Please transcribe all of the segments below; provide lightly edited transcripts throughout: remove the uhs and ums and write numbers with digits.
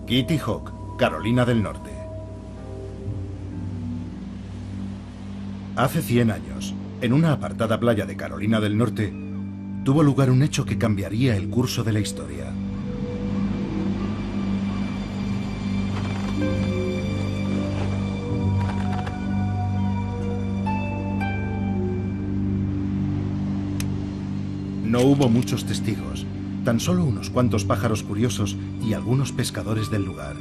Kitty Hawk, Carolina del Norte. Hace 100 años, en una apartada playa de Carolina del Norte, tuvo lugar un hecho que cambiaría el curso de la historia. No hubo muchos testigos, tan solo unos cuantos pájaros curiosos y algunos pescadores del lugar.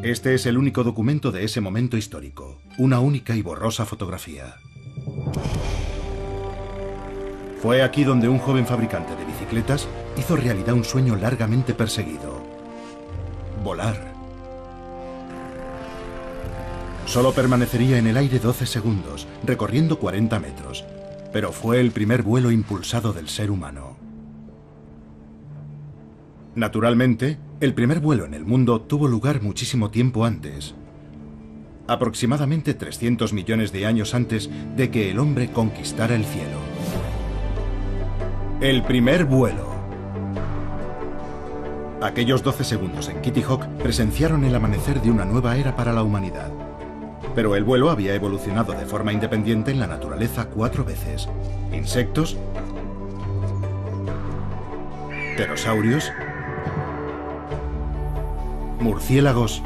Este es el único documento de ese momento histórico, una única y borrosa fotografía. Fue aquí donde un joven fabricante de bicicletas hizo realidad un sueño largamente perseguido: volar. Solo permanecería en el aire 12 segundos, recorriendo 40 metros, pero fue el primer vuelo impulsado del ser humano. Naturalmente, el primer vuelo en el mundo tuvo lugar muchísimo tiempo antes, aproximadamente 300 millones de años antes de que el hombre conquistara el cielo. El primer vuelo. Aquellos 12 segundos en Kitty Hawk presenciaron el amanecer de una nueva era para la humanidad. Pero el vuelo había evolucionado de forma independiente en la naturaleza 4 veces. Insectos, pterosaurios, murciélagos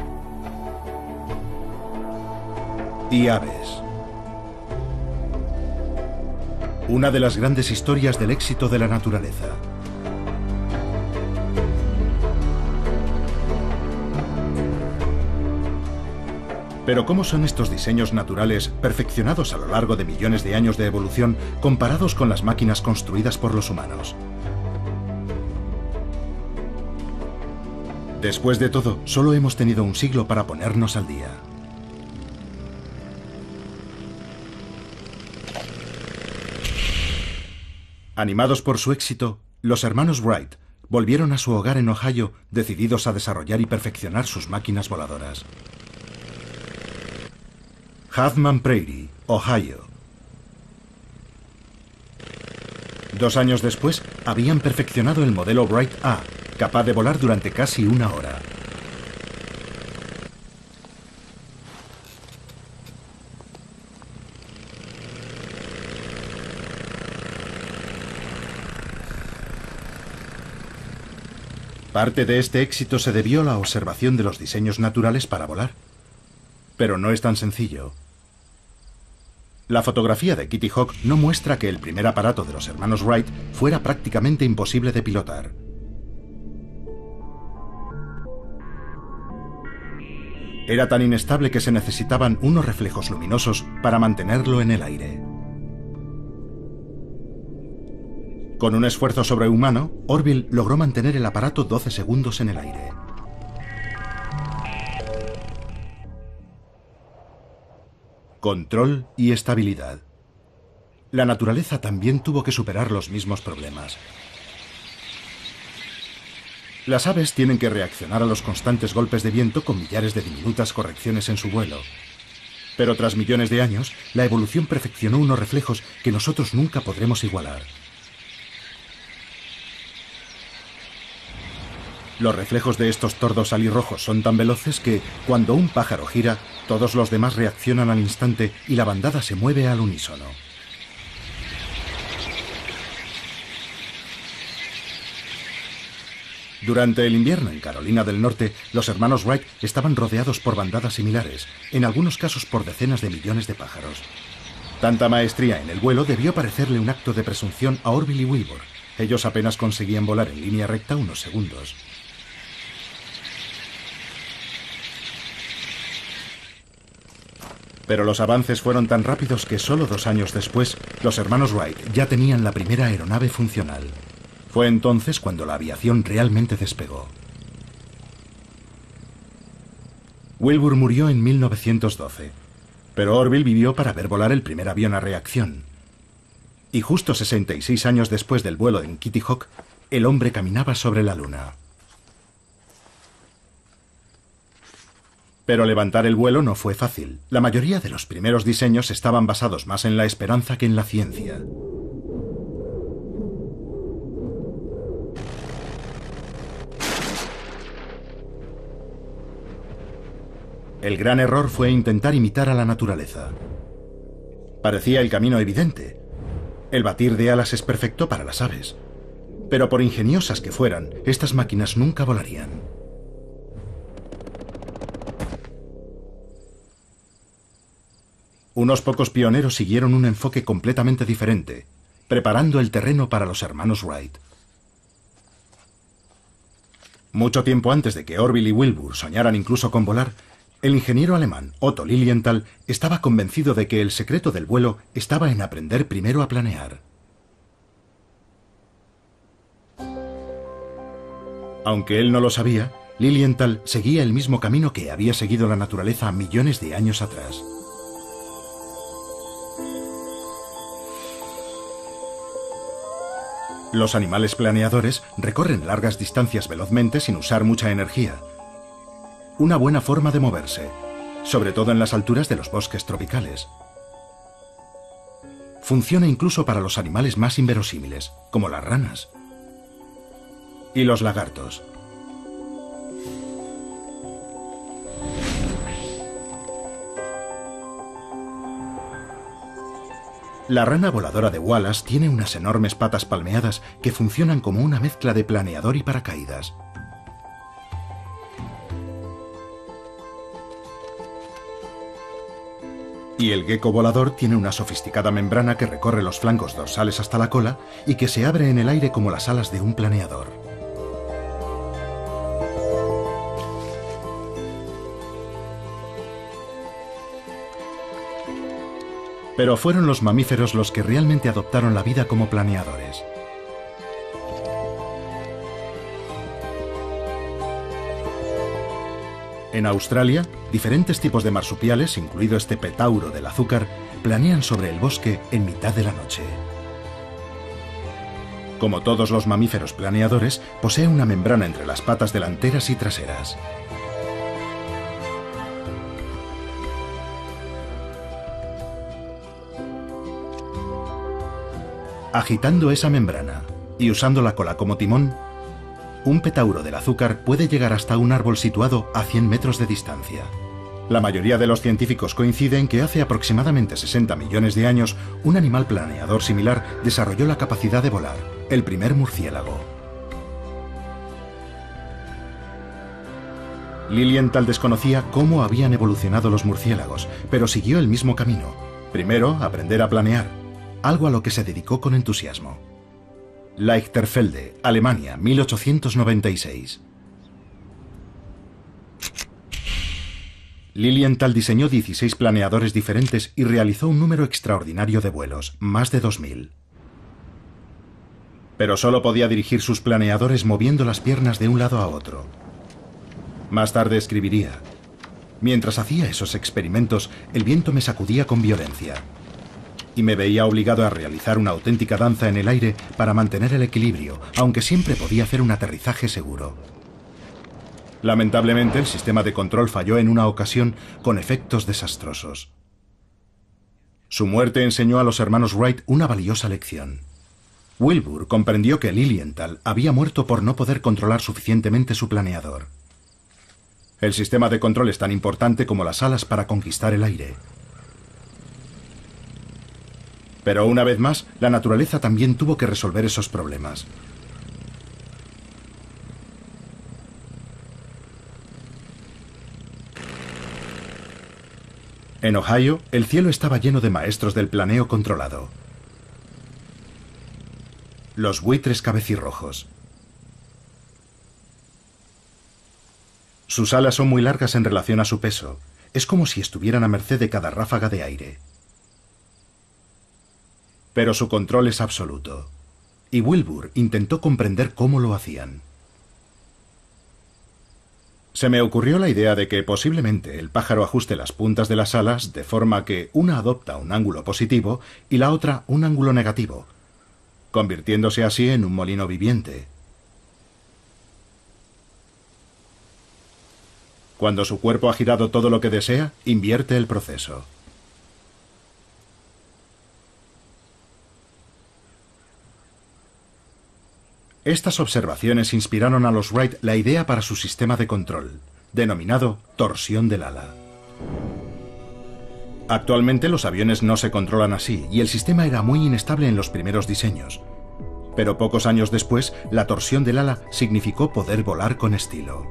y aves. Una de las grandes historias del éxito de la naturaleza. Pero ¿cómo son estos diseños naturales, perfeccionados a lo largo de millones de años de evolución, comparados con las máquinas construidas por los humanos? Después de todo, solo hemos tenido un siglo para ponernos al día. Animados por su éxito, los hermanos Wright volvieron a su hogar en Ohio, decididos a desarrollar y perfeccionar sus máquinas voladoras. Huffman Prairie, Ohio. 2 años después, habían perfeccionado el modelo Wright A, capaz de volar durante casi 1 hora. Parte de este éxito se debió a la observación de los diseños naturales para volar. Pero no es tan sencillo. La fotografía de Kitty Hawk no muestra que el primer aparato de los hermanos Wright fuera prácticamente imposible de pilotar. Era tan inestable que se necesitaban unos reflejos luminosos para mantenerlo en el aire. Con un esfuerzo sobrehumano, Orville logró mantener el aparato 12 segundos en el aire. Control y estabilidad. La naturaleza también tuvo que superar los mismos problemas. Las aves tienen que reaccionar a los constantes golpes de viento con millares de diminutas correcciones en su vuelo. Pero tras millones de años, la evolución perfeccionó unos reflejos que nosotros nunca podremos igualar. Los reflejos de estos tordos alirrojos son tan veloces que, cuando un pájaro gira, todos los demás reaccionan al instante y la bandada se mueve al unísono. Durante el invierno en Carolina del Norte, los hermanos Wright estaban rodeados por bandadas similares, en algunos casos por decenas de millones de pájaros. Tanta maestría en el vuelo debió parecerle un acto de presunción a Orville y Wilbur. Ellos apenas conseguían volar en línea recta unos segundos. Pero los avances fueron tan rápidos que solo 2 años después, los hermanos Wright ya tenían la primera aeronave funcional. Fue entonces cuando la aviación realmente despegó. Wilbur murió en 1912, pero Orville vivió para ver volar el primer avión a reacción. Y justo 66 años después del vuelo en Kitty Hawk, el hombre caminaba sobre la luna. Pero levantar el vuelo no fue fácil. La mayoría de los primeros diseños estaban basados más en la esperanza que en la ciencia. El gran error fue intentar imitar a la naturaleza. Parecía el camino evidente. El batir de alas es perfecto para las aves. Pero por ingeniosas que fueran, estas máquinas nunca volarían. Unos pocos pioneros siguieron un enfoque completamente diferente, preparando el terreno para los hermanos Wright. Mucho tiempo antes de que Orville y Wilbur soñaran incluso con volar, el ingeniero alemán Otto Lilienthal estaba convencido de que el secreto del vuelo estaba en aprender primero a planear. Aunque él no lo sabía, Lilienthal seguía el mismo camino que había seguido la naturaleza millones de años atrás. Los animales planeadores recorren largas distancias velozmente sin usar mucha energía. Una buena forma de moverse, sobre todo en las alturas de los bosques tropicales. Funciona incluso para los animales más inverosímiles, como las ranas y los lagartos. La rana voladora de Wallace tiene unas enormes patas palmeadas que funcionan como una mezcla de planeador y paracaídas. Y el gecko volador tiene una sofisticada membrana que recorre los flancos dorsales hasta la cola y que se abre en el aire como las alas de un planeador. Pero fueron los mamíferos los que realmente adoptaron la vida como planeadores. En Australia, diferentes tipos de marsupiales, incluido este petauro del azúcar, planean sobre el bosque en mitad de la noche. Como todos los mamíferos planeadores, posee una membrana entre las patas delanteras y traseras. Agitando esa membrana y usando la cola como timón, un petauro del azúcar puede llegar hasta un árbol situado a 100 metros de distancia. La mayoría de los científicos coinciden que hace aproximadamente 60 millones de años, un animal planeador similar desarrolló la capacidad de volar, el primer murciélago. Lilienthal desconocía cómo habían evolucionado los murciélagos, pero siguió el mismo camino. Primero, aprender a planear, algo a lo que se dedicó con entusiasmo. Lichterfelde, Alemania, 1896. Lilienthal diseñó 16 planeadores diferentes y realizó un número extraordinario de vuelos, más de 2000. Pero solo podía dirigir sus planeadores moviendo las piernas de un lado a otro. Más tarde escribiría: mientras hacía esos experimentos, el viento me sacudía con violencia y me veía obligado a realizar una auténtica danza en el aire para mantener el equilibrio, aunque siempre podía hacer un aterrizaje seguro. Lamentablemente, el sistema de control falló en una ocasión con efectos desastrosos. Su muerte enseñó a los hermanos Wright una valiosa lección. Wilbur comprendió que Lilienthal había muerto por no poder controlar suficientemente su planeador. El sistema de control es tan importante como las alas para conquistar el aire. Pero una vez más, la naturaleza también tuvo que resolver esos problemas. En Ohio, el cielo estaba lleno de maestros del planeo controlado. Los buitres cabecirrojos. Sus alas son muy largas en relación a su peso. Es como si estuvieran a merced de cada ráfaga de aire. Pero su control es absoluto. Y Wilbur intentó comprender cómo lo hacían. Se me ocurrió la idea de que posiblemente el pájaro ajuste las puntas de las alas de forma que una adopta un ángulo positivo y la otra un ángulo negativo, convirtiéndose así en un molino viviente. Cuando su cuerpo ha girado todo lo que desea, invierte el proceso. Estas observaciones inspiraron a los Wright la idea para su sistema de control, denominado torsión del ala. Actualmente los aviones no se controlan así y el sistema era muy inestable en los primeros diseños. Pero pocos años después, la torsión del ala significó poder volar con estilo.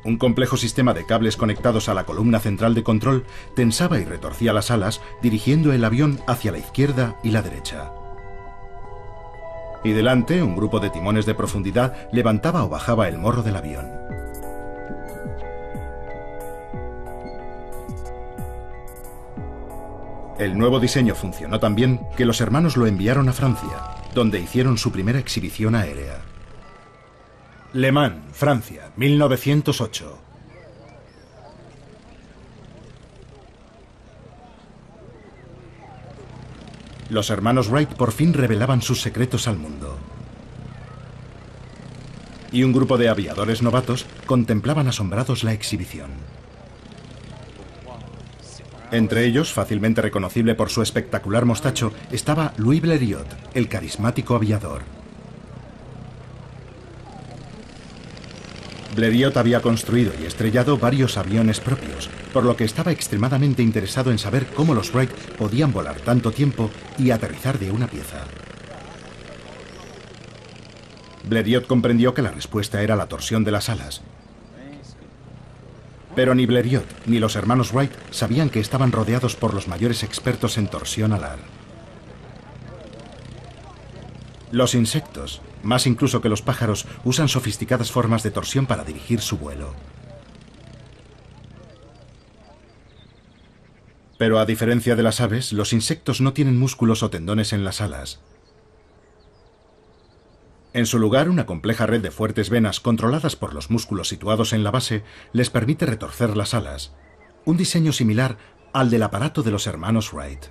Un complejo sistema de cables conectados a la columna central de control tensaba y retorcía las alas, dirigiendo el avión hacia la izquierda y la derecha. Y delante, un grupo de timones de profundidad levantaba o bajaba el morro del avión. El nuevo diseño funcionó tan bien que los hermanos lo enviaron a Francia, donde hicieron su primera exhibición aérea. Le Mans, Francia, 1908. Los hermanos Wright por fin revelaban sus secretos al mundo. Y un grupo de aviadores novatos contemplaban asombrados la exhibición. Entre ellos, fácilmente reconocible por su espectacular mostacho, estaba Louis Blériot, el carismático aviador. Blériot había construido y estrellado varios aviones propios, por lo que estaba extremadamente interesado en saber cómo los Wright podían volar tanto tiempo y aterrizar de una pieza. Blériot comprendió que la respuesta era la torsión de las alas. Pero ni Blériot ni los hermanos Wright sabían que estaban rodeados por los mayores expertos en torsión alar. Los insectos, más incluso que los pájaros, usan sofisticadas formas de torsión para dirigir su vuelo. Pero a diferencia de las aves, los insectos no tienen músculos o tendones en las alas. En su lugar, una compleja red de fuertes venas controladas por los músculos situados en la base les permite retorcer las alas, un diseño similar al del aparato de los hermanos Wright.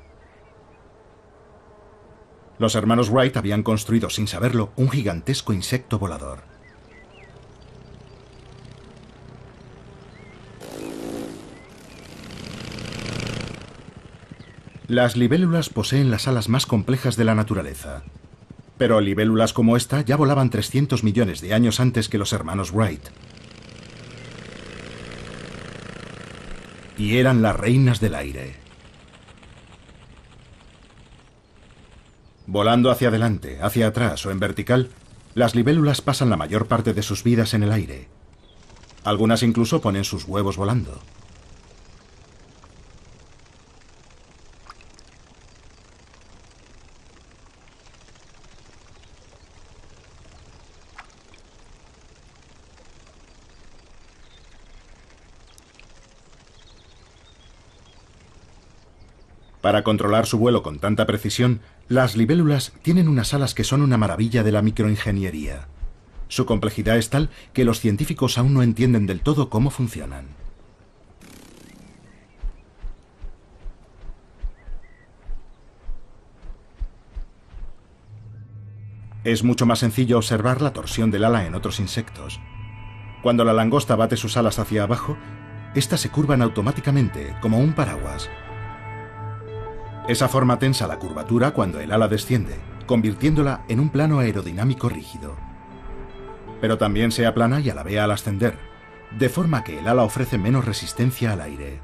Los hermanos Wright habían construido, sin saberlo, un gigantesco insecto volador. Las libélulas poseen las alas más complejas de la naturaleza. Pero libélulas como esta ya volaban 300 millones de años antes que los hermanos Wright. Y eran las reinas del aire. Volando hacia adelante, hacia atrás o en vertical, las libélulas pasan la mayor parte de sus vidas en el aire. Algunas incluso ponen sus huevos volando. Para controlar su vuelo con tanta precisión, las libélulas tienen unas alas que son una maravilla de la microingeniería. Su complejidad es tal que los científicos aún no entienden del todo cómo funcionan. Es mucho más sencillo observar la torsión del ala en otros insectos. Cuando la langosta bate sus alas hacia abajo, éstas se curvan automáticamente, como un paraguas. Esa forma tensa la curvatura cuando el ala desciende, convirtiéndola en un plano aerodinámico rígido. Pero también se aplana y alabea al ascender, de forma que el ala ofrece menos resistencia al aire.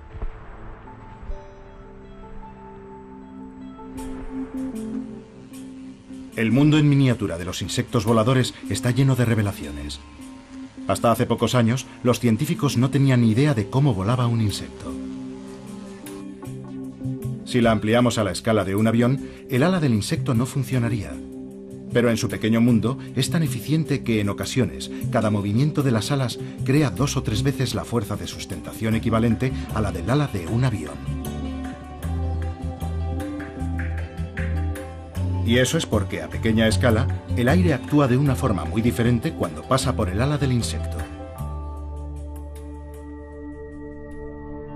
El mundo en miniatura de los insectos voladores está lleno de revelaciones. Hasta hace pocos años, los científicos no tenían ni idea de cómo volaba un insecto. Si la ampliamos a la escala de un avión, el ala del insecto no funcionaría. Pero en su pequeño mundo es tan eficiente que en ocasiones cada movimiento de las alas crea 2 o 3 veces la fuerza de sustentación equivalente a la del ala de un avión. Y eso es porque a pequeña escala el aire actúa de una forma muy diferente cuando pasa por el ala del insecto.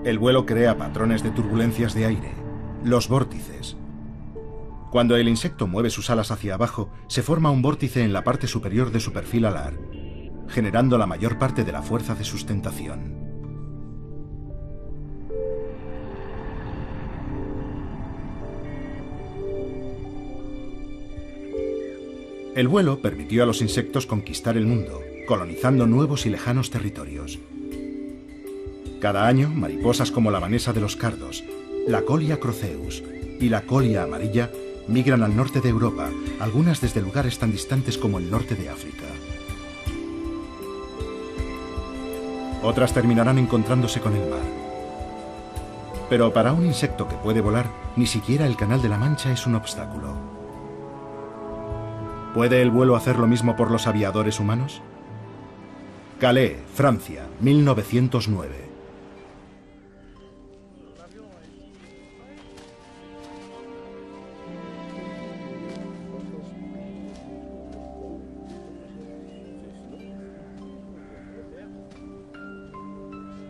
El vuelo crea patrones de turbulencias de aire, los vórtices. Cuando el insecto mueve sus alas hacia abajo, se forma un vórtice en la parte superior de su perfil alar, generando la mayor parte de la fuerza de sustentación. El vuelo permitió a los insectos conquistar el mundo, colonizando nuevos y lejanos territorios. Cada año, mariposas como la vanesa de los cardos, la Colia croceus y la colia amarilla migran al norte de Europa, algunas desde lugares tan distantes como el norte de África. Otras terminarán encontrándose con el mar. Pero para un insecto que puede volar, ni siquiera el Canal de la Mancha es un obstáculo. ¿Puede el vuelo hacer lo mismo por los aviadores humanos? Calais, Francia, 1909.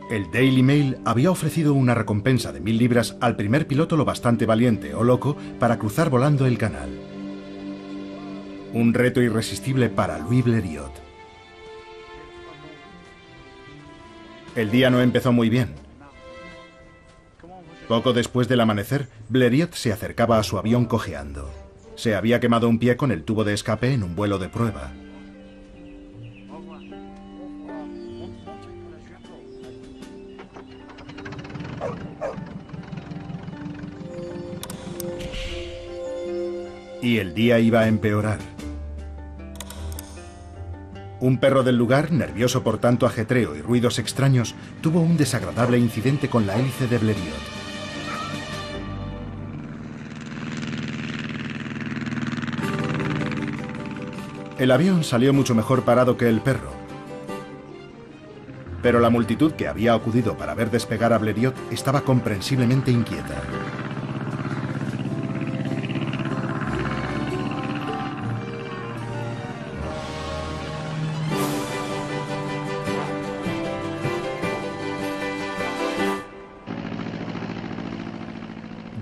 El Daily Mail había ofrecido una recompensa de 1000 libras al primer piloto lo bastante valiente o loco para cruzar volando el canal. Un reto irresistible para Louis Blériot. El día no empezó muy bien. Poco después del amanecer, Blériot se acercaba a su avión cojeando. Se había quemado un pie con el tubo de escape en un vuelo de prueba. Y el día iba a empeorar. Un perro del lugar, nervioso por tanto ajetreo y ruidos extraños, tuvo un desagradable incidente con la hélice de Blériot. El avión salió mucho mejor parado que el perro. Pero la multitud que había acudido para ver despegar a Blériot estaba comprensiblemente inquieta.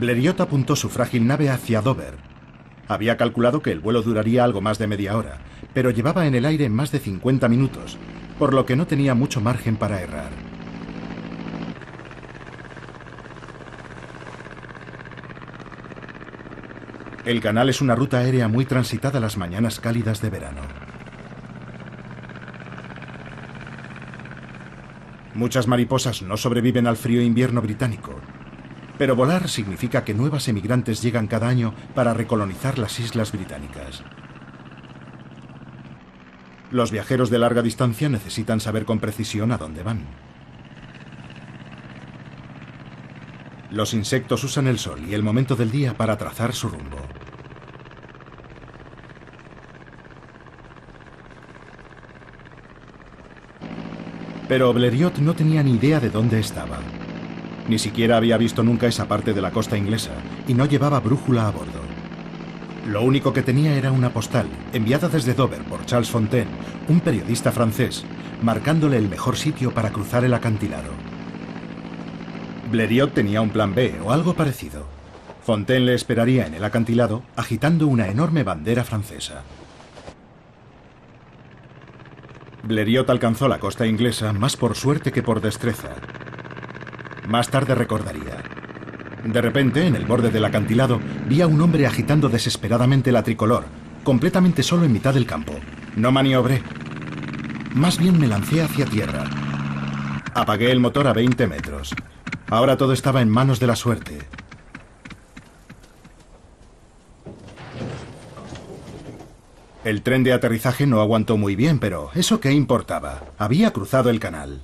Blériot apuntó su frágil nave hacia Dover. Había calculado que el vuelo duraría algo más de media hora, pero llevaba en el aire más de 50 minutos, por lo que no tenía mucho margen para errar. El canal es una ruta aérea muy transitada las mañanas cálidas de verano. Muchas mariposas no sobreviven al frío invierno británico, pero volar significa que nuevas emigrantes llegan cada año para recolonizar las islas británicas. Los viajeros de larga distancia necesitan saber con precisión a dónde van. Los insectos usan el sol y el momento del día para trazar su rumbo. Pero Blériot no tenía ni idea de dónde estaba. Ni siquiera había visto nunca esa parte de la costa inglesa y no llevaba brújula a bordo. Lo único que tenía era una postal, enviada desde Dover por Charles Fontaine, un periodista francés, marcándole el mejor sitio para cruzar el acantilado. Blériot tenía un plan B o algo parecido. Fontaine le esperaría en el acantilado, agitando una enorme bandera francesa. Blériot alcanzó la costa inglesa más por suerte que por destreza. Más tarde recordaría. De repente, en el borde del acantilado, vi a un hombre agitando desesperadamente la tricolor, completamente solo en mitad del campo. No maniobré. Más bien me lancé hacia tierra. Apagué el motor a 20 metros. Ahora todo estaba en manos de la suerte. El tren de aterrizaje no aguantó muy bien, pero ¿eso qué importaba? Había cruzado el canal.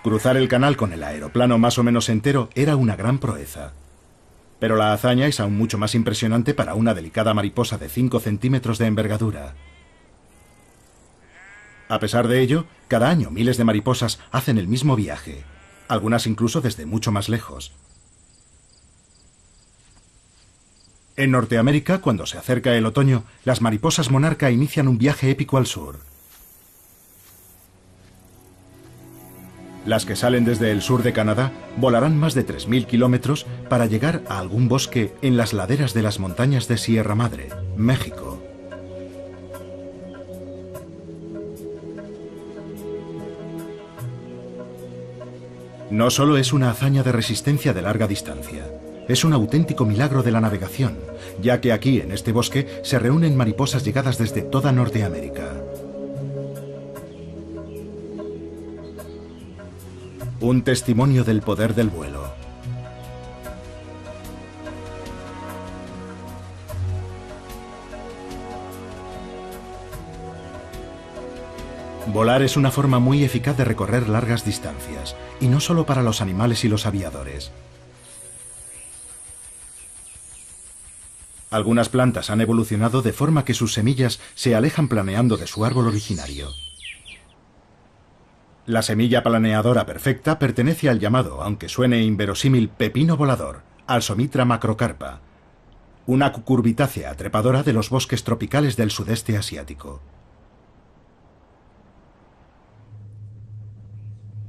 Cruzar el canal con el aeroplano más o menos entero era una gran proeza. Pero la hazaña es aún mucho más impresionante para una delicada mariposa de 5 centímetros de envergadura. A pesar de ello, cada año miles de mariposas hacen el mismo viaje, algunas incluso desde mucho más lejos. En Norteamérica, cuando se acerca el otoño, las mariposas monarca inician un viaje épico al sur. Las que salen desde el sur de Canadá volarán más de 3000 kilómetros para llegar a algún bosque en las laderas de las montañas de Sierra Madre, México. No solo es una hazaña de resistencia de larga distancia. es un auténtico milagro de la navegación, ya que aquí, en este bosque, se reúnen mariposas llegadas desde toda Norteamérica. Un testimonio del poder del vuelo. Volar es una forma muy eficaz de recorrer largas distancias, y no solo para los animales y los aviadores. Algunas plantas han evolucionado de forma que sus semillas se alejan planeando de su árbol originario. La semilla planeadora perfecta pertenece al llamado, aunque suene inverosímil, pepino volador, Alsomitra macrocarpa, una cucurbitácea trepadora de los bosques tropicales del sudeste asiático.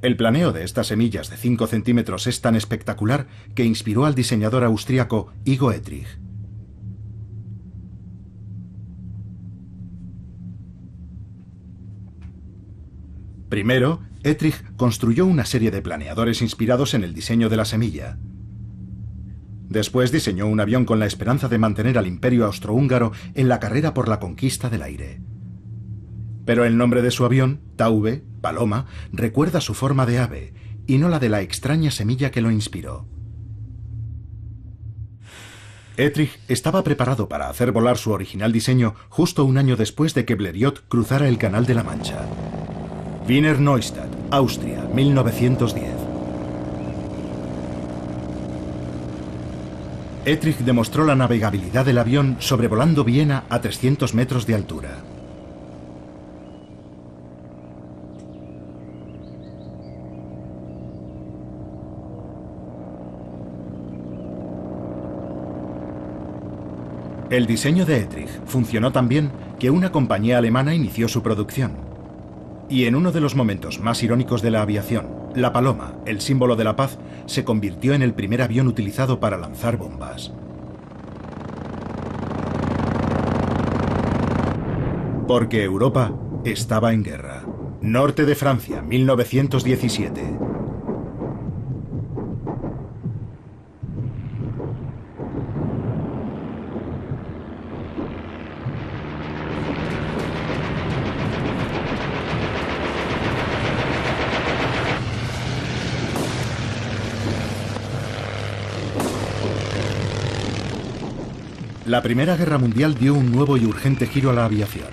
El planeo de estas semillas de 5 centímetros es tan espectacular que inspiró al diseñador austríaco Igo Etrich. Primero, Etrich construyó una serie de planeadores inspirados en el diseño de la semilla. Después diseñó un avión con la esperanza de mantener al Imperio austrohúngaro en la carrera por la conquista del aire. Pero el nombre de su avión, Taube, paloma, recuerda su forma de ave, y no la de la extraña semilla que lo inspiró. Etrich estaba preparado para hacer volar su original diseño justo un año después de que Blériot cruzara el Canal de la Mancha. Wiener Neustadt, Austria, 1910. Etrich demostró la navegabilidad del avión sobrevolando Viena a 300 metros de altura. El diseño de Etrich funcionó tan bien que una compañía alemana inició su producción. Y en uno de los momentos más irónicos de la aviación, la paloma, el símbolo de la paz, se convirtió en el primer avión utilizado para lanzar bombas. Porque Europa estaba en guerra. Norte de Francia, 1917. La Primera Guerra Mundial dio un nuevo y urgente giro a la aviación.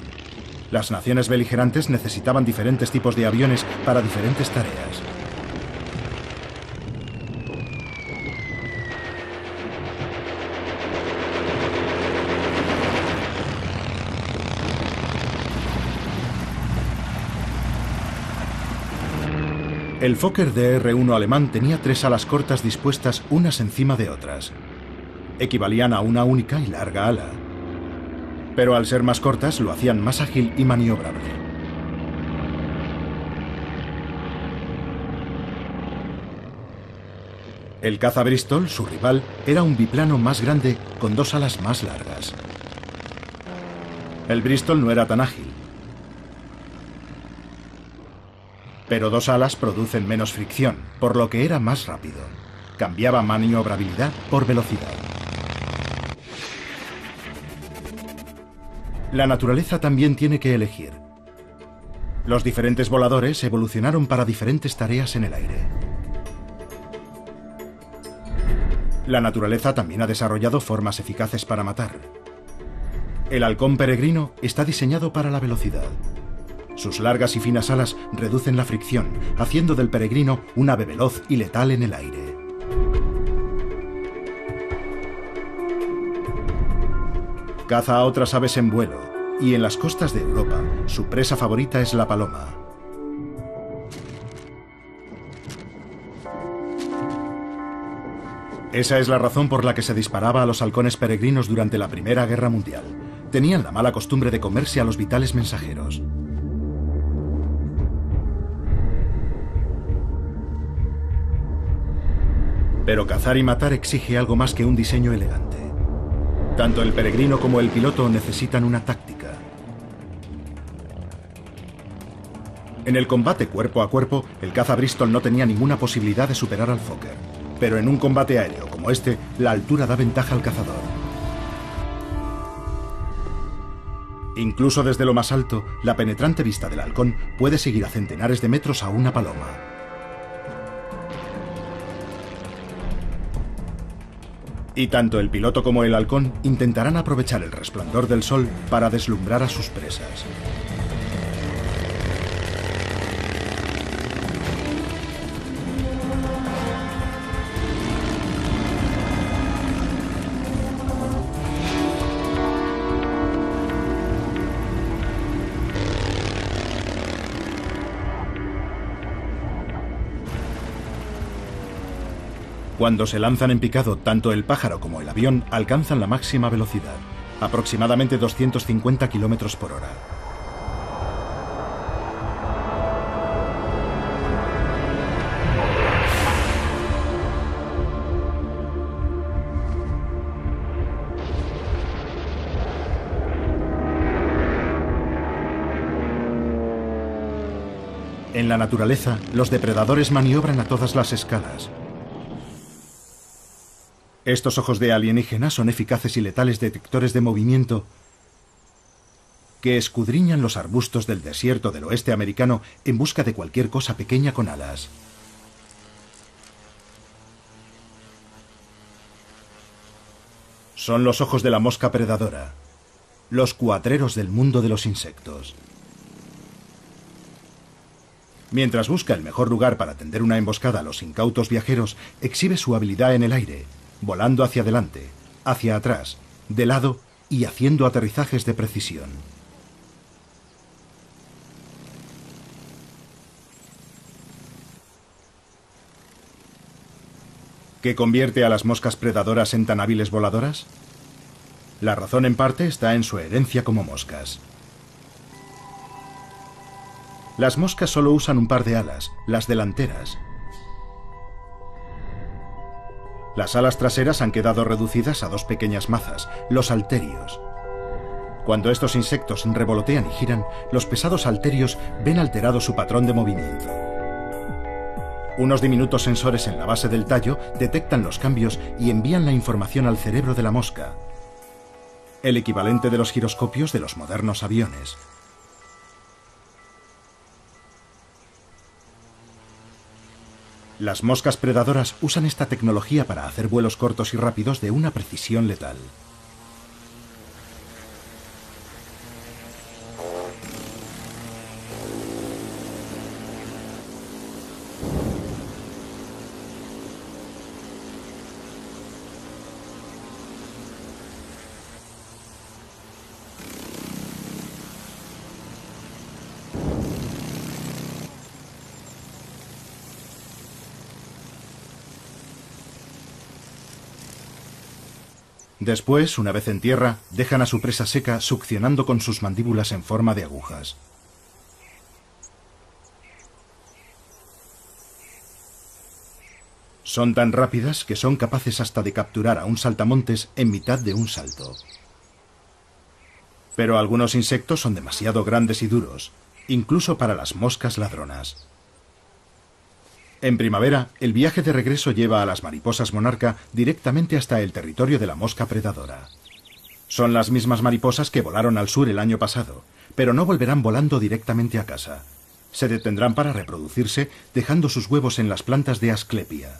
Las naciones beligerantes necesitaban diferentes tipos de aviones para diferentes tareas. El Fokker DR-1 alemán tenía 3 alas cortas dispuestas unas encima de otras. Equivalían a una única y larga ala. Pero al ser más cortas lo hacían más ágil y maniobrable. El caza Bristol, su rival, era un biplano más grande con 2 alas más largas. El Bristol no era tan ágil, pero 2 alas producen menos fricción, por lo que era más rápido. Cambiaba maniobrabilidad por velocidad. La naturaleza también tiene que elegir. Los diferentes voladores evolucionaron para diferentes tareas en el aire. La naturaleza también ha desarrollado formas eficaces para matar. El halcón peregrino está diseñado para la velocidad. Sus largas y finas alas reducen la fricción, haciendo del peregrino un ave veloz y letal en el aire. Caza a otras aves en vuelo, y en las costas de Europa, su presa favorita es la paloma. Esa es la razón por la que se disparaba a los halcones peregrinos durante la Primera Guerra Mundial. Tenían la mala costumbre de comerse a los vitales mensajeros. Pero cazar y matar exige algo más que un diseño elegante. Tanto el peregrino como el piloto necesitan una táctica. En el combate cuerpo a cuerpo, el caza Bristol no tenía ninguna posibilidad de superar al Fokker. Pero en un combate aéreo como como este, la altura da ventaja al cazador. Incluso desde lo más alto, la penetrante vista del halcón puede seguir a centenares de metros a una paloma. Y tanto el piloto como el halcón intentarán aprovechar el resplandor del sol para deslumbrar a sus presas. Cuando se lanzan en picado, tanto el pájaro como el avión alcanzan la máxima velocidad, aproximadamente 250 km por hora. En la naturaleza, los depredadores maniobran a todas las escalas. Estos ojos de alienígena son eficaces y letales detectores de movimiento que escudriñan los arbustos del desierto del oeste americano en busca de cualquier cosa pequeña con alas. Son los ojos de la mosca predadora, los cuatreros del mundo de los insectos. Mientras busca el mejor lugar para tender una emboscada a los incautos viajeros, exhibe su habilidad en el aire, volando hacia adelante, hacia atrás, de lado y haciendo aterrizajes de precisión. ¿Qué convierte a las moscas predadoras en tan hábiles voladoras? La razón en parte está en su herencia como moscas. Las moscas solo usan un par de alas, las delanteras. Las alas traseras han quedado reducidas a dos pequeñas mazas, los halterios. Cuando estos insectos revolotean y giran, los pesados halterios ven alterado su patrón de movimiento. Unos diminutos sensores en la base del tallo detectan los cambios y envían la información al cerebro de la mosca, el equivalente de los giroscopios de los modernos aviones. Las moscas predadoras usan esta tecnología para hacer vuelos cortos y rápidos de una precisión letal. Después, una vez en tierra, dejan a su presa seca succionando con sus mandíbulas en forma de agujas. Son tan rápidas que son capaces hasta de capturar a un saltamontes en mitad de un salto. Pero algunos insectos son demasiado grandes y duros, incluso para las moscas ladronas. En primavera, el viaje de regreso lleva a las mariposas monarca directamente hasta el territorio de la mosca predadora. Son las mismas mariposas que volaron al sur el año pasado, pero no volverán volando directamente a casa. Se detendrán para reproducirse, dejando sus huevos en las plantas de Asclepia.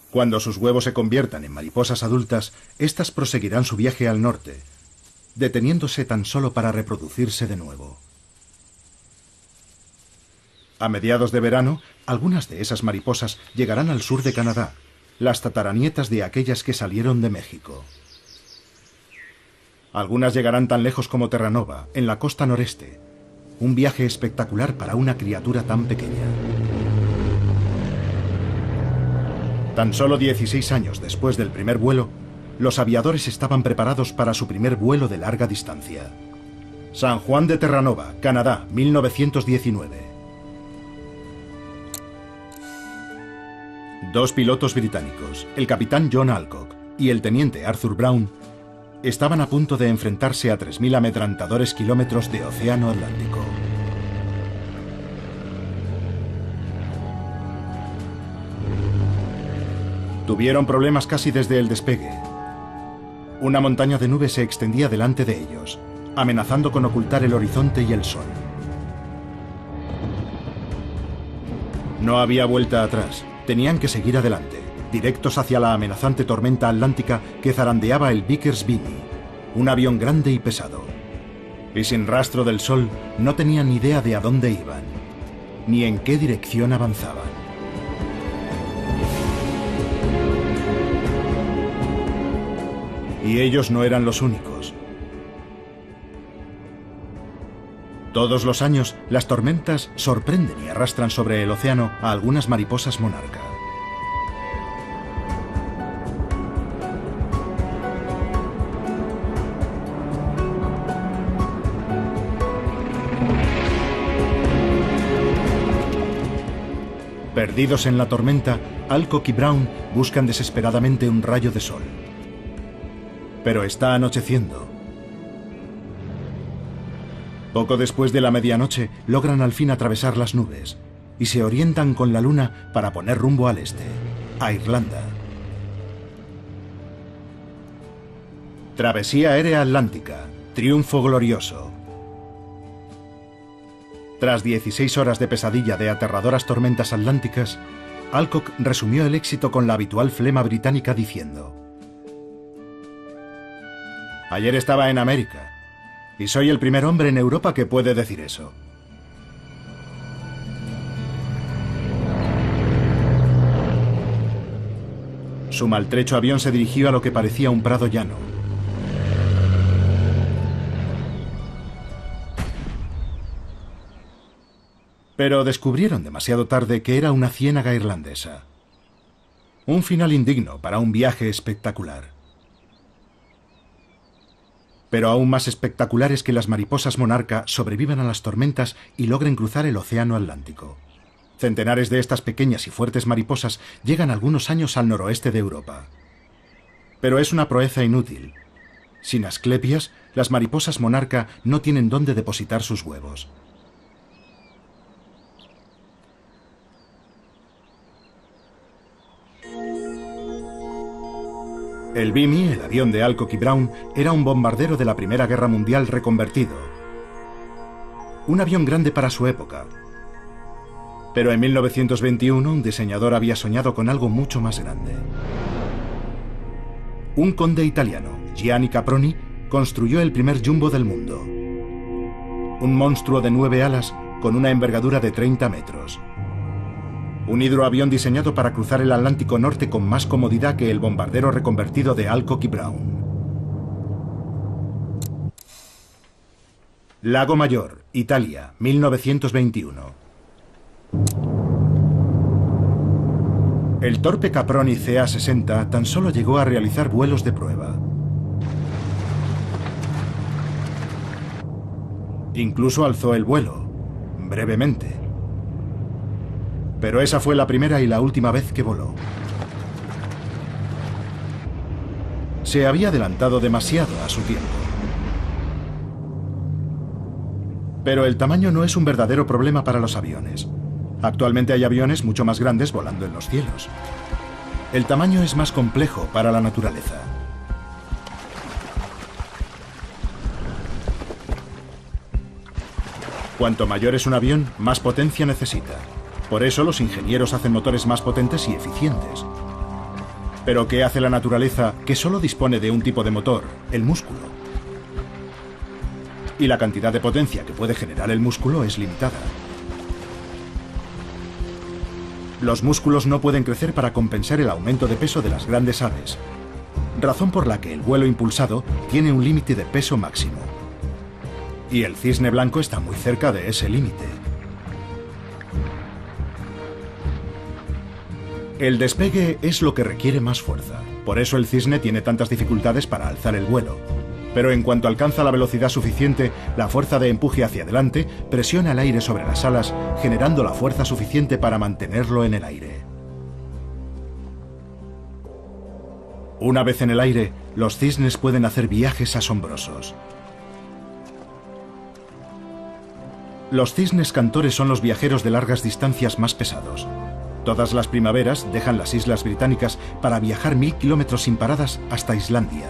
Cuando sus huevos se conviertan en mariposas adultas, éstas proseguirán su viaje al norte, deteniéndose tan solo para reproducirse de nuevo. A mediados de verano, algunas de esas mariposas llegarán al sur de Canadá, las tataranietas de aquellas que salieron de México. Algunas llegarán tan lejos como Terranova, en la costa noreste. Un viaje espectacular para una criatura tan pequeña. Tan solo 16 años después del primer vuelo, los aviadores estaban preparados para su primer vuelo de larga distancia. San Juan de Terranova, Canadá, 1919. Dos pilotos británicos, el capitán John Alcock y el teniente Arthur Brown, estaban a punto de enfrentarse a 3.000 amedrentadores kilómetros de océano Atlántico. Tuvieron problemas casi desde el despegue. Una montaña de nubes se extendía delante de ellos, amenazando con ocultar el horizonte y el sol. No había vuelta atrás. Tenían que seguir adelante, directos hacia la amenazante tormenta atlántica que zarandeaba el Vickers Vimy, un avión grande y pesado. Y sin rastro del sol, no tenían ni idea de a dónde iban, ni en qué dirección avanzaban. Y ellos no eran los únicos. Todos los años, las tormentas sorprenden y arrastran sobre el océano a algunas mariposas monarca. Perdidos en la tormenta, Alcock y Brown buscan desesperadamente un rayo de sol. Pero está anocheciendo. Poco después de la medianoche, logran al fin atravesar las nubes y se orientan con la luna para poner rumbo al este, a Irlanda. Travesía aérea atlántica, triunfo glorioso. Tras 16 horas de pesadilla de aterradoras tormentas atlánticas, Alcock resumió el éxito con la habitual flema británica diciendo: «Ayer estaba en América, y soy el primer hombre en Europa que puede decir eso». Su maltrecho avión se dirigió a lo que parecía un prado llano. Pero descubrieron demasiado tarde que era una ciénaga irlandesa. Un final indigno para un viaje espectacular. Pero aún más espectacular es que las mariposas monarca sobrevivan a las tormentas y logren cruzar el océano Atlántico. Centenares de estas pequeñas y fuertes mariposas llegan algunos años al noroeste de Europa. Pero es una proeza inútil. Sin Asclepias, las mariposas monarca no tienen dónde depositar sus huevos. El Vimy, el avión de Alcock y Brown, era un bombardero de la Primera Guerra Mundial reconvertido. Un avión grande para su época. Pero en 1921 un diseñador había soñado con algo mucho más grande. Un conde italiano, Gianni Caproni, construyó el primer jumbo del mundo. Un monstruo de 9 alas con una envergadura de 30 metros. Un hidroavión diseñado para cruzar el Atlántico Norte con más comodidad que el bombardero reconvertido de Alcock y Brown. Lago Mayor, Italia, 1921. El torpe Caproni CA-60 tan solo llegó a realizar vuelos de prueba. Incluso alzó el vuelo, brevemente. Pero esa fue la primera y la última vez que voló. Se había adelantado demasiado a su tiempo. Pero el tamaño no es un verdadero problema para los aviones. Actualmente hay aviones mucho más grandes volando en los cielos. El tamaño es más complejo para la naturaleza. Cuanto mayor es un avión, más potencia necesita. Por eso los ingenieros hacen motores más potentes y eficientes. Pero ¿qué hace la naturaleza que solo dispone de un tipo de motor, el músculo? Y la cantidad de potencia que puede generar el músculo es limitada. Los músculos no pueden crecer para compensar el aumento de peso de las grandes aves, razón por la que el vuelo impulsado tiene un límite de peso máximo. Y el cisne blanco está muy cerca de ese límite. El despegue es lo que requiere más fuerza. Por eso el cisne tiene tantas dificultades para alzar el vuelo. Pero en cuanto alcanza la velocidad suficiente, la fuerza de empuje hacia adelante presiona el aire sobre las alas, generando la fuerza suficiente para mantenerlo en el aire. Una vez en el aire, los cisnes pueden hacer viajes asombrosos. Los cisnes cantores son los viajeros de largas distancias más pesados. Todas las primaveras dejan las islas británicas para viajar 1000 kilómetros sin paradas hasta Islandia.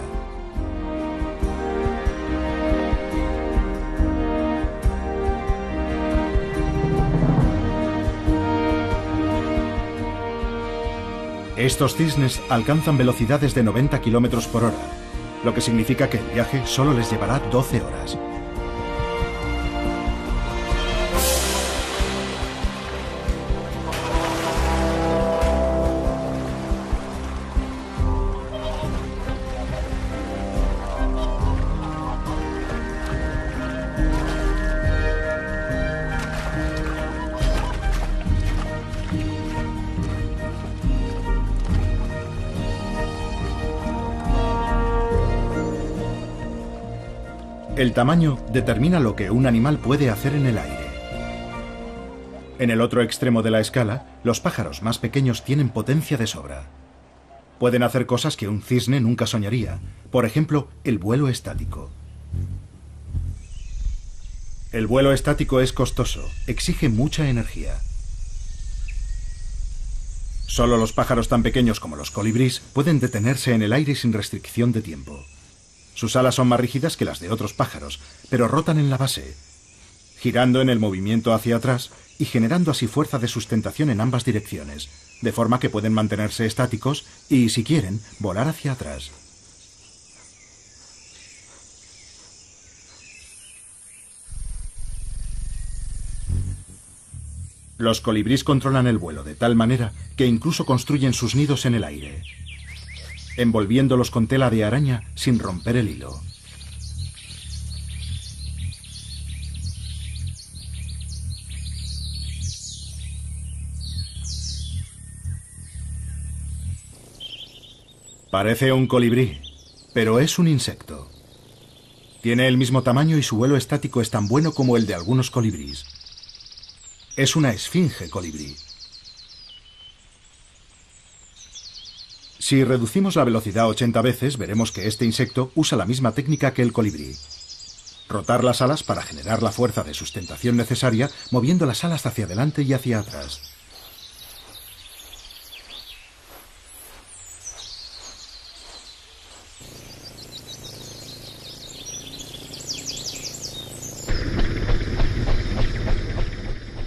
Estos cisnes alcanzan velocidades de 90 kilómetros por hora, lo que significa que el viaje solo les llevará 12 horas. El tamaño determina lo que un animal puede hacer en el aire. En el otro extremo de la escala, los pájaros más pequeños tienen potencia de sobra. Pueden hacer cosas que un cisne nunca soñaría, por ejemplo, el vuelo estático. El vuelo estático es costoso, exige mucha energía. Solo los pájaros tan pequeños como los colibríes pueden detenerse en el aire sin restricción de tiempo. Sus alas son más rígidas que las de otros pájaros, pero rotan en la base, girando en el movimiento hacia atrás y generando así fuerza de sustentación en ambas direcciones, de forma que pueden mantenerse estáticos y, si quieren, volar hacia atrás. Los colibríes controlan el vuelo de tal manera que incluso construyen sus nidos en el aire, envolviéndolos con tela de araña sin romper el hilo. Parece un colibrí, pero es un insecto. Tiene el mismo tamaño y su vuelo estático es tan bueno como el de algunos colibríes. Es una esfinge colibrí. Si reducimos la velocidad 80 veces, veremos que este insecto usa la misma técnica que el colibrí. Rotar las alas para generar la fuerza de sustentación necesaria, moviendo las alas hacia adelante y hacia atrás.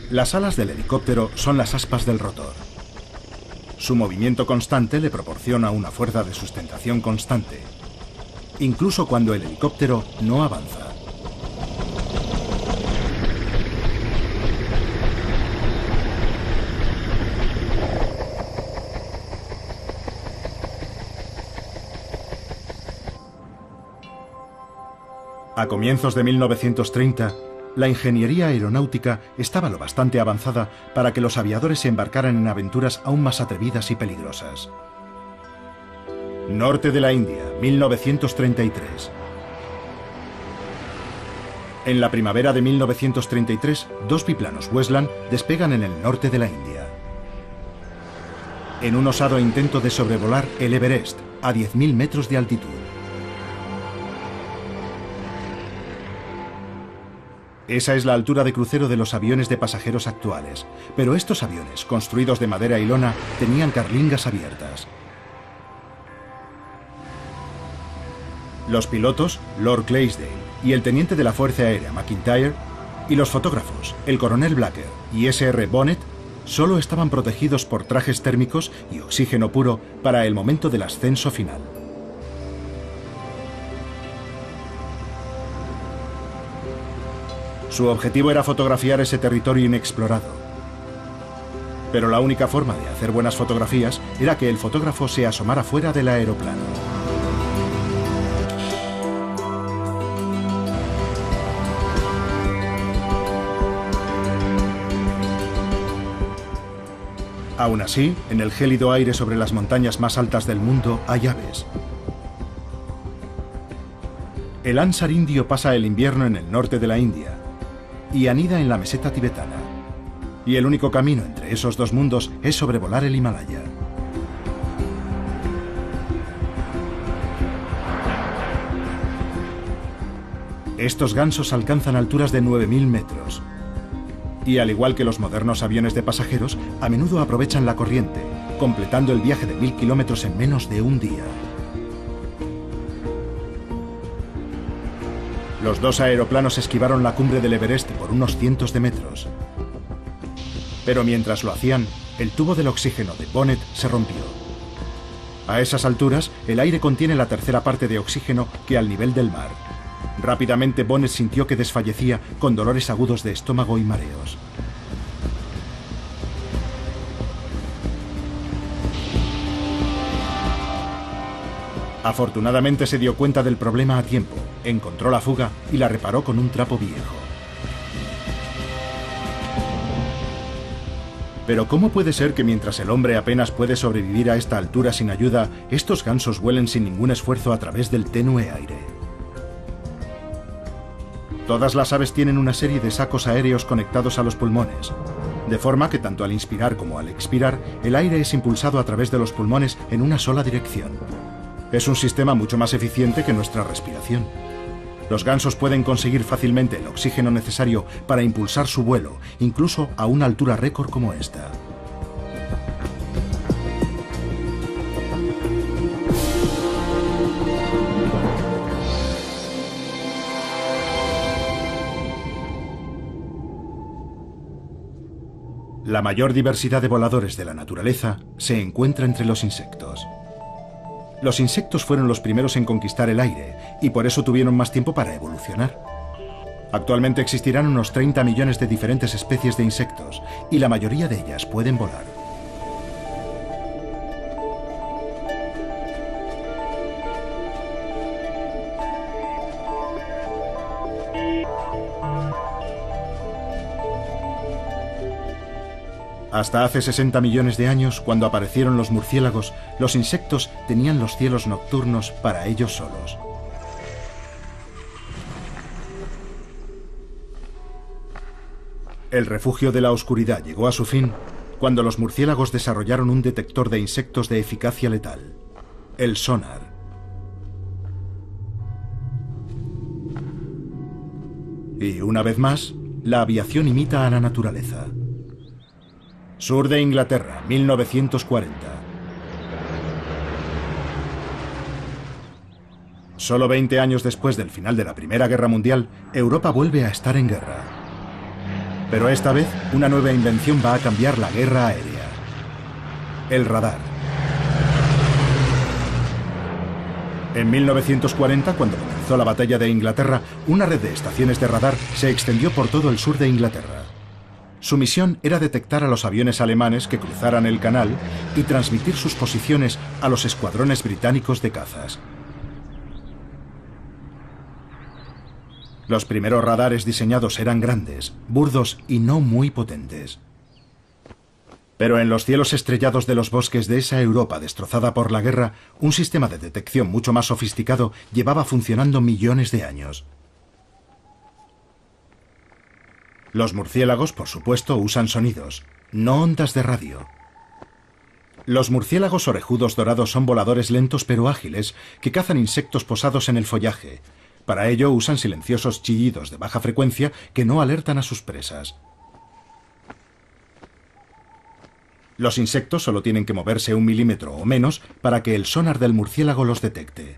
Las alas del helicóptero son las aspas del rotor. Su movimiento constante le proporciona una fuerza de sustentación constante, incluso cuando el helicóptero no avanza. A comienzos de 1930, la ingeniería aeronáutica estaba lo bastante avanzada para que los aviadores se embarcaran en aventuras aún más atrevidas y peligrosas. Norte de la India, 1933. En la primavera de 1933, dos biplanos Westland despegan en el norte de la India, en un osado intento de sobrevolar el Everest a 10.000 metros de altitud. Esa es la altura de crucero de los aviones de pasajeros actuales, pero estos aviones, construidos de madera y lona, tenían carlingas abiertas. Los pilotos, Lord Clydesdale y el teniente de la Fuerza Aérea McIntyre, y los fotógrafos, el coronel Blacker y S.R. Bonnet, solo estaban protegidos por trajes térmicos y oxígeno puro para el momento del ascenso final. Su objetivo era fotografiar ese territorio inexplorado. Pero la única forma de hacer buenas fotografías era que el fotógrafo se asomara fuera del aeroplano. Aún así, en el gélido aire sobre las montañas más altas del mundo hay aves. El ánsar indio pasa el invierno en el norte de la India y anida en la meseta tibetana. Y el único camino entre esos dos mundos es sobrevolar el Himalaya. Estos gansos alcanzan alturas de 9.000 metros. Y al igual que los modernos aviones de pasajeros, a menudo aprovechan la corriente, completando el viaje de 1000 kilómetros en menos de un día. Los dos aeroplanos esquivaron la cumbre del Everest por unos cientos de metros. Pero mientras lo hacían, el tubo del oxígeno de Bonnet se rompió. A esas alturas, el aire contiene la tercera parte de oxígeno que al nivel del mar. Rápidamente Bonnet sintió que desfallecía con dolores agudos de estómago y mareos. Afortunadamente se dio cuenta del problema a tiempo, encontró la fuga y la reparó con un trapo viejo. Pero ¿cómo puede ser que mientras el hombre apenas puede sobrevivir a esta altura sin ayuda, estos gansos vuelen sin ningún esfuerzo a través del tenue aire? Todas las aves tienen una serie de sacos aéreos conectados a los pulmones, de forma que tanto al inspirar como al expirar, el aire es impulsado a través de los pulmones en una sola dirección. Es un sistema mucho más eficiente que nuestra respiración. Los gansos pueden conseguir fácilmente el oxígeno necesario para impulsar su vuelo, incluso a una altura récord como esta. La mayor diversidad de voladores de la naturaleza se encuentra entre los insectos. Los insectos fueron los primeros en conquistar el aire y por eso tuvieron más tiempo para evolucionar. Actualmente existirán unos 30 millones de diferentes especies de insectos y la mayoría de ellas pueden volar. Hasta hace 60 millones de años, cuando aparecieron los murciélagos, los insectos tenían los cielos nocturnos para ellos solos. El refugio de la oscuridad llegó a su fin cuando los murciélagos desarrollaron un detector de insectos de eficacia letal, el sonar. Y una vez más, la aviación imita a la naturaleza. Sur de Inglaterra, 1940. Solo 20 años después del final de la Primera Guerra Mundial, Europa vuelve a estar en guerra. Pero esta vez, una nueva invención va a cambiar la guerra aérea: el radar. En 1940, cuando comenzó la batalla de Inglaterra, una red de estaciones de radar se extendió por todo el sur de Inglaterra. Su misión era detectar a los aviones alemanes que cruzaran el canal y transmitir sus posiciones a los escuadrones británicos de cazas. Los primeros radares diseñados eran grandes, burdos y no muy potentes. Pero en los cielos estrellados de los bosques de esa Europa destrozada por la guerra, un sistema de detección mucho más sofisticado llevaba funcionando millones de años. Los murciélagos, por supuesto, usan sonidos, no ondas de radio. Los murciélagos orejudos dorados son voladores lentos pero ágiles que cazan insectos posados en el follaje. Para ello usan silenciosos chillidos de baja frecuencia que no alertan a sus presas. Los insectos solo tienen que moverse 1 milímetro o menos para que el sonar del murciélago los detecte.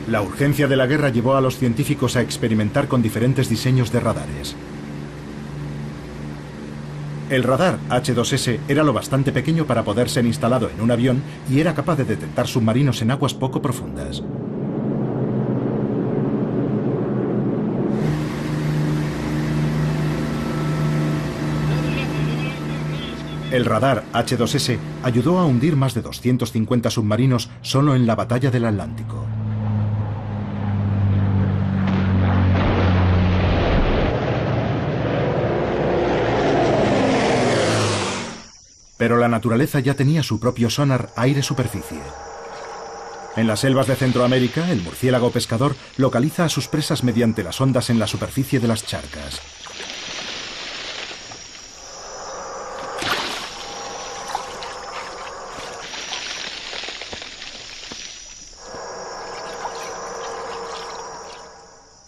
La urgencia de la guerra llevó a los científicos a experimentar con diferentes diseños de radares. El radar H2S era lo bastante pequeño para poder ser instalado en un avión y era capaz de detectar submarinos en aguas poco profundas. El radar H2S ayudó a hundir más de 250 submarinos solo en la batalla del Atlántico. Pero la naturaleza ya tenía su propio sonar aire-superficie. En las selvas de Centroamérica, el murciélago pescador localiza a sus presas mediante las ondas en la superficie de las charcas.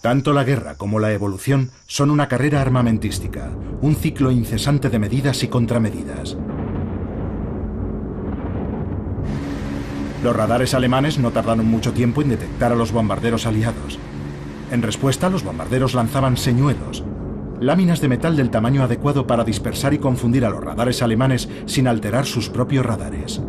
Tanto la guerra como la evolución son una carrera armamentística, un ciclo incesante de medidas y contramedidas. Los radares alemanes no tardaron mucho tiempo en detectar a los bombarderos aliados. En respuesta, los bombarderos lanzaban señuelos, láminas de metal del tamaño adecuado para dispersar y confundir a los radares alemanes sin alterar sus propios radares.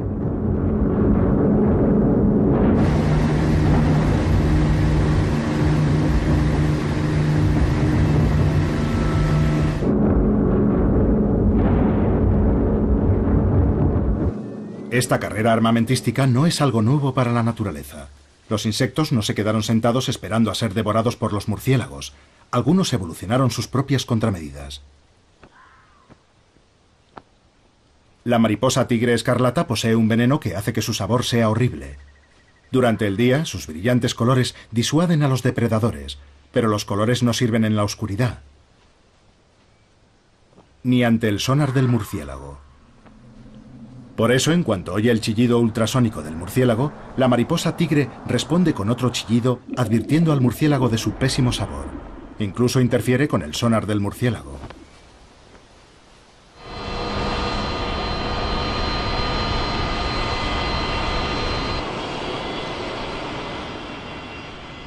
Esta carrera armamentística no es algo nuevo para la naturaleza. Los insectos no se quedaron sentados esperando a ser devorados por los murciélagos. Algunos evolucionaron sus propias contramedidas. La mariposa tigre escarlata posee un veneno que hace que su sabor sea horrible. Durante el día, sus brillantes colores disuaden a los depredadores, pero los colores no sirven en la oscuridad, ni ante el sonar del murciélago. Por eso, en cuanto oye el chillido ultrasónico del murciélago, la mariposa tigre responde con otro chillido, advirtiendo al murciélago de su pésimo sabor. Incluso interfiere con el sonar del murciélago.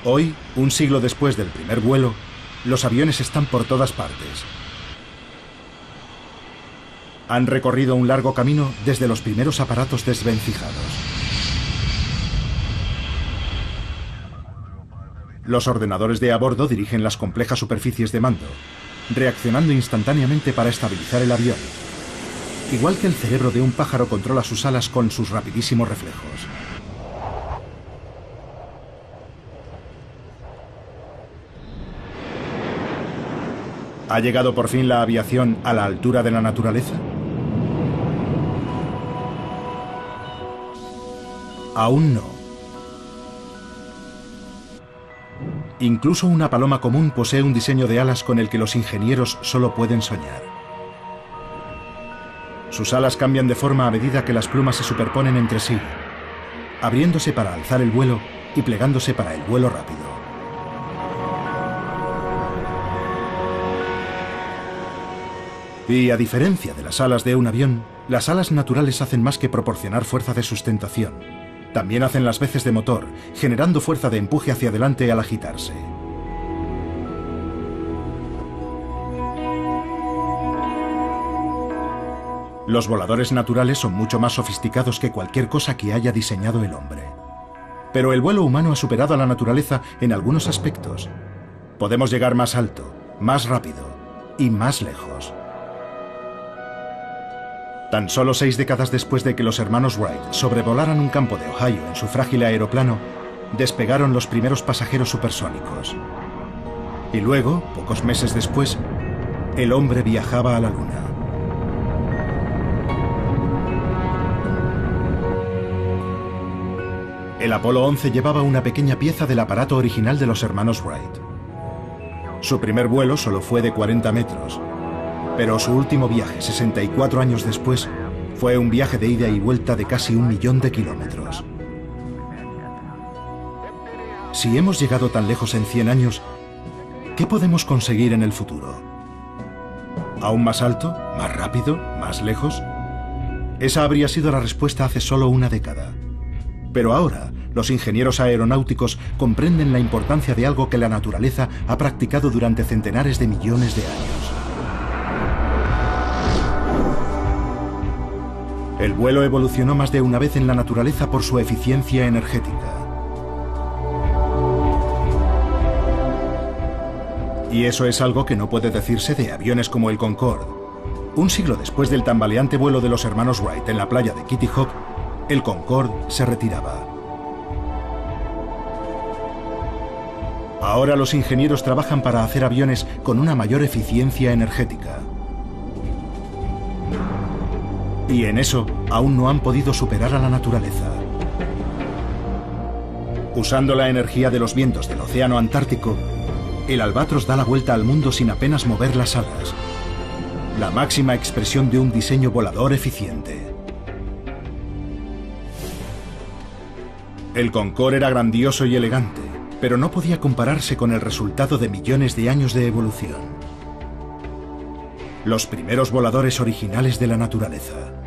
Hoy, un siglo después del primer vuelo, los aviones están por todas partes. Han recorrido un largo camino desde los primeros aparatos desvencijados. Los ordenadores de a bordo dirigen las complejas superficies de mando, reaccionando instantáneamente para estabilizar el avión. Igual que el cerebro de un pájaro controla sus alas con sus rapidísimos reflejos. ¿Ha llegado por fin la aviación a la altura de la naturaleza? Aún no. Incluso una paloma común posee un diseño de alas con el que los ingenieros solo pueden soñar. Sus alas cambian de forma a medida que las plumas se superponen entre sí, abriéndose para alzar el vuelo y plegándose para el vuelo rápido. Y a diferencia de las alas de un avión, las alas naturales hacen más que proporcionar fuerza de sustentación. También hacen las veces de motor, generando fuerza de empuje hacia adelante al agitarse. Los voladores naturales son mucho más sofisticados que cualquier cosa que haya diseñado el hombre. Pero el vuelo humano ha superado a la naturaleza en algunos aspectos. Podemos llegar más alto, más rápido y más lejos. Tan solo 6 décadas después de que los hermanos Wright sobrevolaran un campo de Ohio en su frágil aeroplano, despegaron los primeros pasajeros supersónicos. Y luego, pocos meses después, el hombre viajaba a la Luna. El Apolo 11 llevaba una pequeña pieza del aparato original de los hermanos Wright. Su primer vuelo solo fue de 40 metros. Pero su último viaje, 64 años después, fue un viaje de ida y vuelta de casi 1 millón de kilómetros. Si hemos llegado tan lejos en 100 años, ¿qué podemos conseguir en el futuro? ¿Aún más alto? ¿Más rápido? ¿Más lejos? Esa habría sido la respuesta hace solo una década. Pero ahora, los ingenieros aeronáuticos comprenden la importancia de algo que la naturaleza ha practicado durante centenares de millones de años. El vuelo evolucionó más de una vez en la naturaleza por su eficiencia energética. Y eso es algo que no puede decirse de aviones como el Concorde. Un siglo después del tambaleante vuelo de los hermanos Wright en la playa de Kitty Hawk, el Concorde se retiraba. Ahora los ingenieros trabajan para hacer aviones con una mayor eficiencia energética. Y en eso aún no han podido superar a la naturaleza. Usando la energía de los vientos del océano Antártico, el Albatros da la vuelta al mundo sin apenas mover las alas. La máxima expresión de un diseño volador eficiente. El Concorde era grandioso y elegante, pero no podía compararse con el resultado de millones de años de evolución. Los primeros voladores originales de la naturaleza.